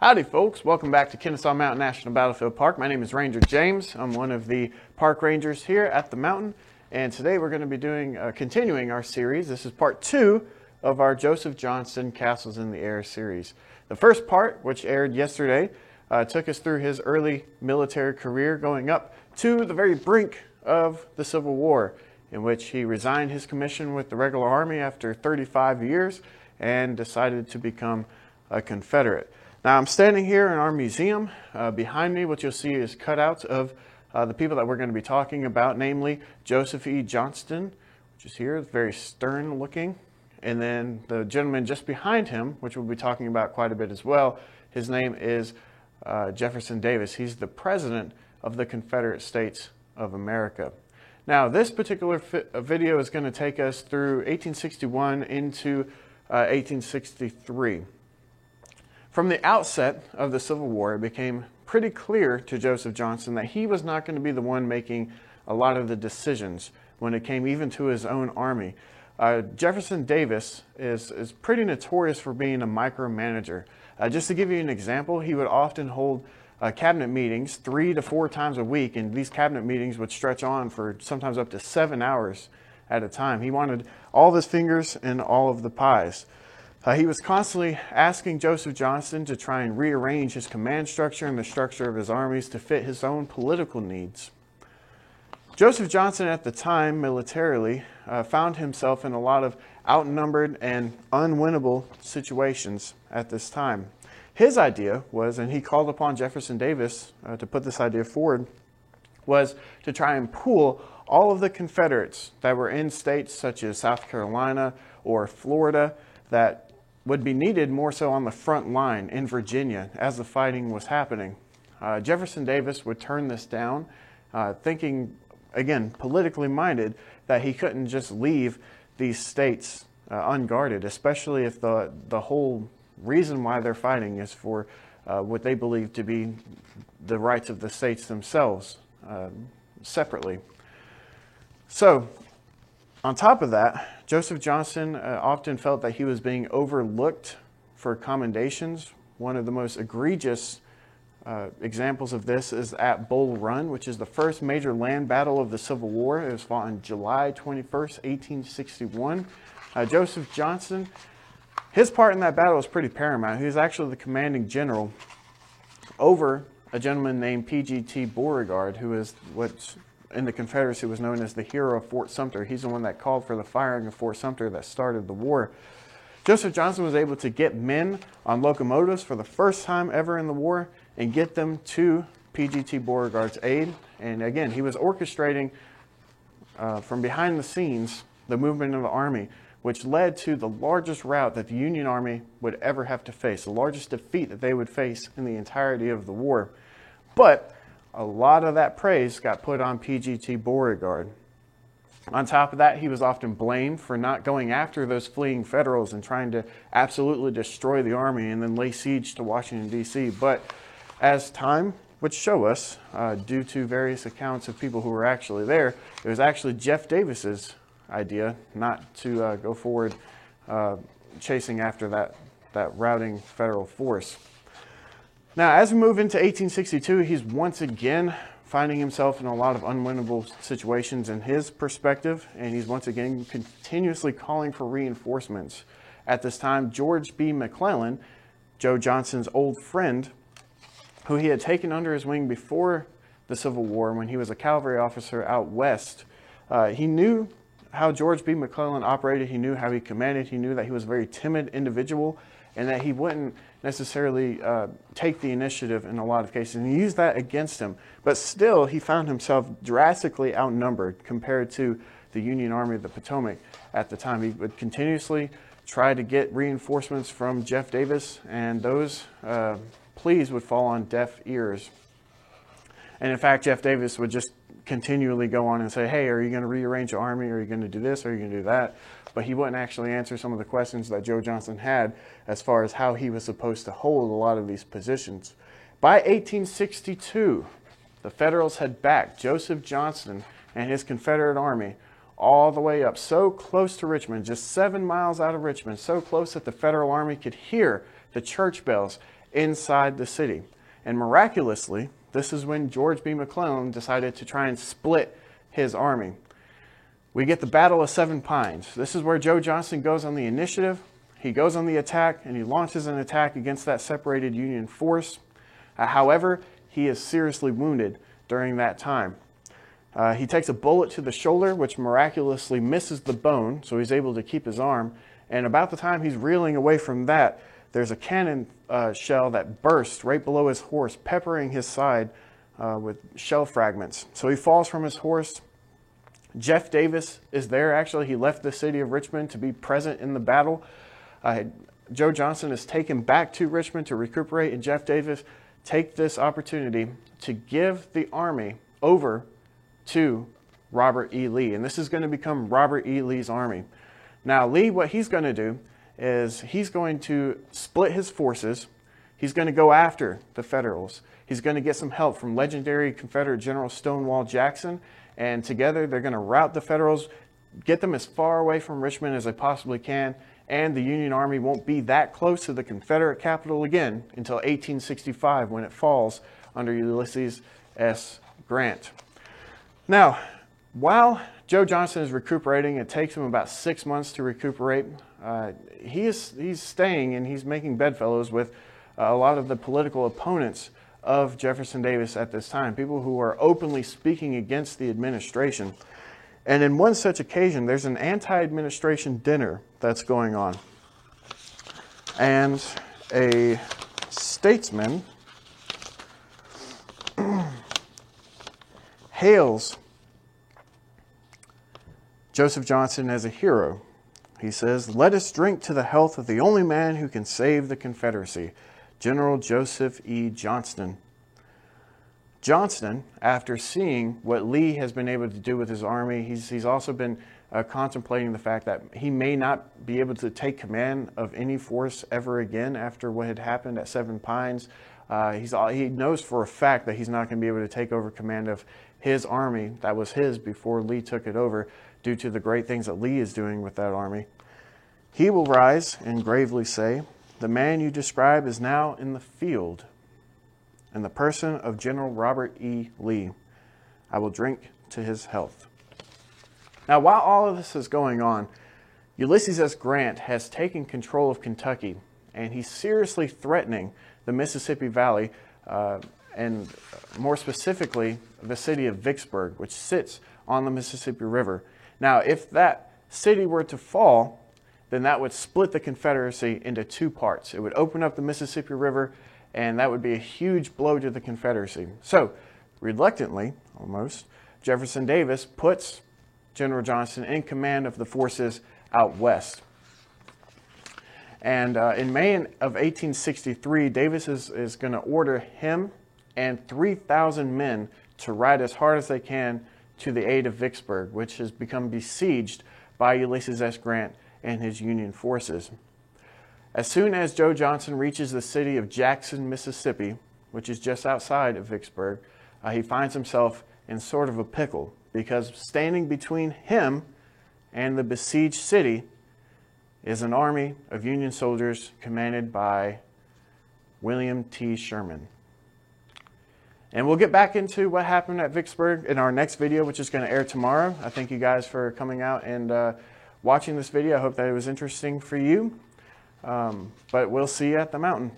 Howdy folks, welcome back to Kennesaw Mountain National Battlefield Park. My name is Ranger James. I'm one of the park rangers here at the mountain, and today we're going to be continuing our series. This is part 2 of our Joseph Johnston Castles in the Air series. The first part, which aired yesterday, took us through his early military career going up to the very brink of the Civil War, in which he resigned his commission with the regular army after 35 years and decided to become a Confederate. Now I'm standing here in our museum. Behind me, what you'll see is cutouts of the people that we're going to be talking about, namely Joseph E. Johnston, which is here, very stern looking. And then the gentleman just behind him, which we'll be talking about quite a bit as well, his name is Jefferson Davis. He's the president of the Confederate States of America. Now this particular video is going to take us through 1861 into 1863. From the outset of the Civil War, it became pretty clear to Joseph Johnston that he was not going to be the one making a lot of the decisions when it came even to his own army. Jefferson Davis is pretty notorious for being a micromanager. Just to give you an example, he would often hold cabinet meetings 3 to 4 times a week, and these cabinet meetings would stretch on for sometimes up to 7 hours at a time. He wanted all of his fingers in all of the pies. He was constantly asking Joseph Johnston to try and rearrange his command structure and the structure of his armies to fit his own political needs. Joseph Johnston at the time, militarily, found himself in a lot of outnumbered and unwinnable situations at this time. His idea was, and he called upon Jefferson Davis to put this idea forward, was to try and pool all of the Confederates that were in states such as South Carolina or Florida that would be needed more so on the front line in Virginia as the fighting was happening. Jefferson Davis would turn this down, thinking, again, politically minded, that he couldn't just leave these states unguarded, especially if the whole reason why they're fighting is for what they believe to be the rights of the states themselves separately. So, on top of that, Joseph Johnston often felt that he was being overlooked for commendations. One of the most egregious examples of this is at Bull Run, which is the first major land battle of the Civil War. It was fought on July 21st, 1861. Joseph Johnston, his part in that battle was pretty paramount. He was actually the commanding general over a gentleman named P.G.T. Beauregard, who is what's in the Confederacy was known as the hero of Fort Sumter. He's the one that called for the firing of Fort Sumter that started the war. Joseph Johnston was able to get men on locomotives for the first time ever in the war and get them to P.G.T. Beauregard's aid. And again, he was orchestrating from behind the scenes the movement of the army, which led to the largest rout that the Union Army would ever have to face, the largest defeat that they would face in the entirety of the war. But a lot of that praise got put on P.G.T. Beauregard. On top of that, he was often blamed for not going after those fleeing Federals and trying to absolutely destroy the army and then lay siege to Washington, D.C. But as time would show us, due to various accounts of people who were actually there, it was actually Jeff Davis's idea not to go forward chasing after that routing Federal force. Now, as we move into 1862, he's once again finding himself in a lot of unwinnable situations in his perspective, and he's once again continuously calling for reinforcements. At this time, George B. McClellan, Joe Johnston's old friend, who he had taken under his wing before the Civil War when he was a cavalry officer out west, he knew how George B. McClellan operated. He knew how he commanded. He knew that he was a very timid individual and that he wouldn't necessarily take the initiative in a lot of cases. And he used that against him. But still, he found himself drastically outnumbered compared to the Union Army of the Potomac at the time. He would continuously try to get reinforcements from Jeff Davis, and those pleas would fall on deaf ears. And in fact, Jeff Davis would just continually go on and say, hey, are you going to rearrange your army? Are you going to do this? Are you going to do that? But he wouldn't actually answer some of the questions that Joe Johnston had as far as how he was supposed to hold a lot of these positions. By 1862, the Federals had backed Joseph Johnston and his Confederate army all the way up, so close to Richmond, just 7 miles out of Richmond, so close that the Federal Army could hear the church bells inside the city. And miraculously, this is when George B. McClellan decided to try and split his army. We get the Battle of Seven Pines. This is where Joe Johnston goes on the initiative. He goes on the attack, and he launches an attack against that separated Union force. However, he is seriously wounded during that time. He takes a bullet to the shoulder, which miraculously misses the bone, so he's able to keep his arm. And about the time he's reeling away from that, there's a cannon shell that bursts right below his horse, peppering his side with shell fragments. So he falls from his horse. Jeff Davis is there. Actually, he left the city of Richmond to be present in the battle. Joe Johnston is taken back to Richmond to recuperate, and Jeff Davis takes this opportunity to give the army over to Robert E. Lee. And this is going to become Robert E. Lee's army. Now, Lee, what he's going to do is he's going to split his forces. He's going to go after the Federals. He's going to get some help from legendary Confederate General Stonewall Jackson. And together, they're going to rout the Federals, get them as far away from Richmond as they possibly can, and the Union Army won't be that close to the Confederate capital again until 1865, when it falls under Ulysses S. Grant. Now, while Joe Johnston is recuperating, it takes him about 6 months to recuperate. He's staying and he's making bedfellows with a lot of the political opponents of Jefferson Davis at this time, people who are openly speaking against the administration. And in one such occasion, there's an anti-administration dinner that's going on. And a statesman hails Joseph Johnston as a hero. He says, "Let us drink to the health of the only man who can save the Confederacy, General Joseph E. Johnston." Johnston, after seeing what Lee has been able to do with his army, he's also been contemplating the fact that he may not be able to take command of any force ever again after what had happened at Seven Pines. He knows for a fact that he's not going to be able to take over command of his army that was his before Lee took it over, due to the great things that Lee is doing with that army. He will rise and gravely say, "The man you describe is now in the field, in the person of General Robert E. Lee. I will drink to his health." Now, while all of this is going on, Ulysses S. Grant has taken control of Kentucky, and he's seriously threatening the Mississippi Valley, and more specifically, the city of Vicksburg, which sits on the Mississippi River. Now, if that city were to fall, then that would split the Confederacy into two parts. It would open up the Mississippi River, and that would be a huge blow to the Confederacy. So, reluctantly, almost, Jefferson Davis puts General Johnston in command of the forces out west. And in May of 1863, Davis is going to order him and 3,000 men to ride as hard as they can to the aid of Vicksburg, which has become besieged by Ulysses S. Grant and his Union forces. As soon as Joe Johnston reaches the city of Jackson, Mississippi, which is just outside of Vicksburg, he finds himself in sort of a pickle, because standing between him and the besieged city is an army of Union soldiers commanded by William T. Sherman. And we'll get back into what happened at Vicksburg in our next video, which is going to air tomorrow. I thank you guys for coming out and watching this video. I hope that it was interesting for you. But we'll see you at the mountain.